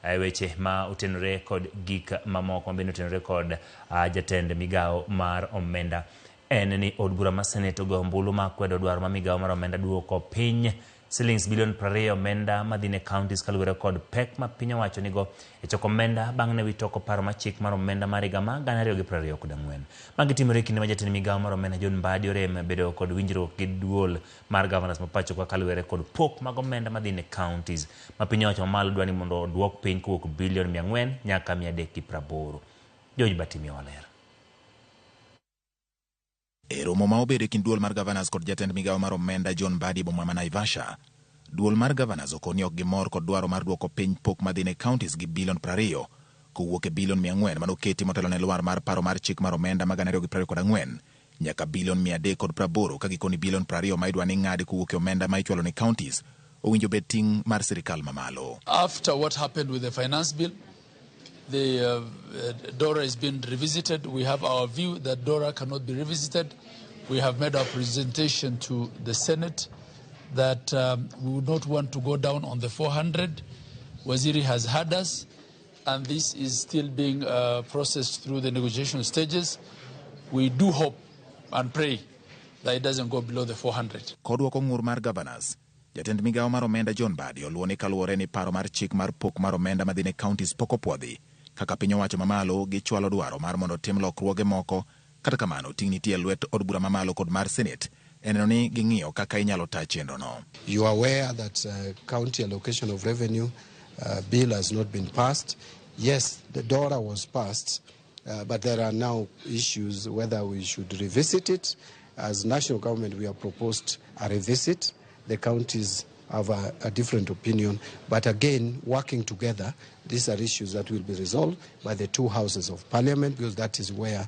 weche ma otenore kod gik mamoko mabende otenore kod jatend migao mar omenda en ni od bura ma Senate ogo ombulu ma kwedo dwaro ma migao mar omenda duoko piny shillings bilion 20 omenda madhi ne kaontis kaluwore kod pek ma piny owacho nigo e choko omenda bang' ne witoko paro ma chik mar omenda mar higa ma 2024. Magi timore kinde ma jatend migao mar omenda Mbadi orem bedo kod winjruok gi duol mar Gavanas ma pacho kaluwore kod pok mag omenda madhi ne kaontis ma piny owacho mamalo dwani mondo duok piny kowuok bilion 400 nyaka 380. George Batimi waler. E romo ma obedo kind duol mar Gavanas kod jatend migao mar omenda Mbadi boma ma Naivasha, duol mar Gavanas okoni ok gimor kod dwaro mar duoko piny pok madhi ne kaontis gi bilion 20 kowuok e bilion 400 manoketi motelo ne lwar mar paro mar chik mar omenda ma 2024 nyaka bilion 380 ka gikoni bilion 20 ma idwa ni ng'adi kowuok e omenda ma ichwalo ne kaontis owinjo bed ting' mar sirikal mamalo. After what happened with the finance bill, the DORA has been revisited. We have our view that DORA cannot be revisited. We have made our presentation to the Senate that we would not want to go down on the 400. Waziri has had us, and this is still being processed through the negotiation stages. We do hope and pray that it doesn't go below the 400. Kodwoko ng'ur mar Gavanas, jatend migao mar omenda Mbadi oluone kaluwore ni paro mar chik mar pok mar omenda madhi ne kaontis pok opwodhi kaka piny owacho mamalo gichwalo dwaro mar mondo tim lokruoge moko. Kata kamano ting' nitie lwet od bura mamalo kod mar Senate eneno ni ging'iyo kaka inyalo taa chenro no. You are aware that county allocation of revenue bill has not been passed. Yes, the DORA was passed, but there are now issues whether we should revisit it. As national government, we have proposed a revisit. The counties have a different opinion, but again, working together, these are issues that will be resolved by the two houses of parliament, because that is where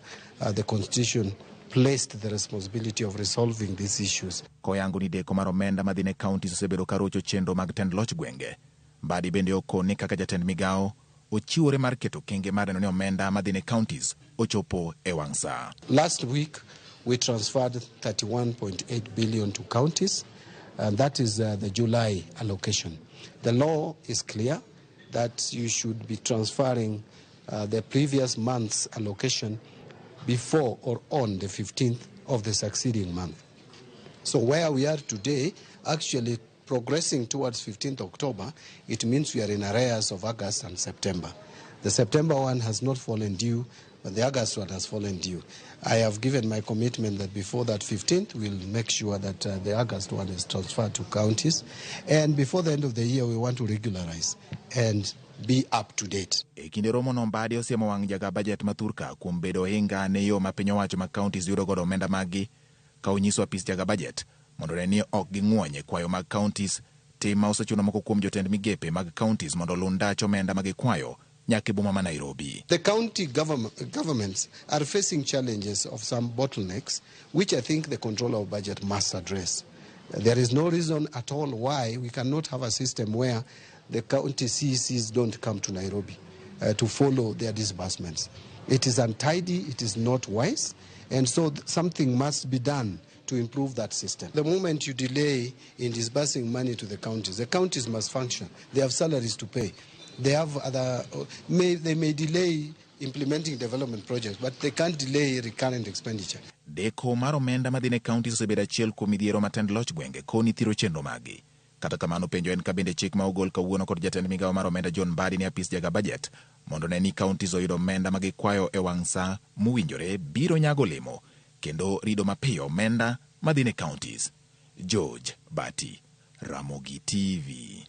the constitution placed the responsibility of resolving these issues. Koyango ni deko mar omenda madhi ne kaontis osebedo karocho chenro mag tend loch gwenge. Mbadi bende okoni kaka jatend migao ochiwore mar keto kenge mar neno ni omenda madhi ne kaontis ochopo e wang' saa. Last week, we transferred 31.8 billion to counties, and that is the July allocation. The law is clear that you should be transferring the previous month's allocation before or on the 15th of the succeeding month. So where we are today, actually progressing towards 15th October, it means we are in arrears of August and September. The September one has not fallen due, but the August one has fallen due. I have given my commitment that before that 15th, we'll make sure that the August one is transferred to counties. And before the end of the year, we want to regularize and be up to date. E kinde romo no Mbadi osiemo wang' jaga budget mathurka kuom bedo hinga ne yo ma piny owacho ma counties yudo godo omenda magi ka onyiso apis jaga budget mondo ne ni ok ging'wonye kwayo mag counties tim ma osechuno moko kuom jotend migepe mag counties mondo lundach omenda magi kwayo nyaka boma ma Nairobi. The county governments are facing challenges of some bottlenecks, which I think the controller of budget must address. There is no reason at all why we cannot have a system where the county CECs don't come to Nairobi to follow their disbursements. It is untidy, it is not wise, and so something must be done to improve that system. The moment you delay in disbursing money to the counties must function. They have salaries to pay. They have they may delay implementing development projects, but they can't delay recurrent expenditure. Deko mar omenda madhi ne counties osebedo achiel kuom midhiero matend loch gwenge koni thiro chenro magi. Kata kamano penjo en ka bende chik ma ogol kawuono kod jatend migao mar omenda Mbadi ne apis jaga budget mondo ne ni counties oyudo omenda magi kwayo e wang' saa mowinjore biro nyago olemo kendo rido mapiyo omenda madhi ne counties. George Bati, Ramogi TV.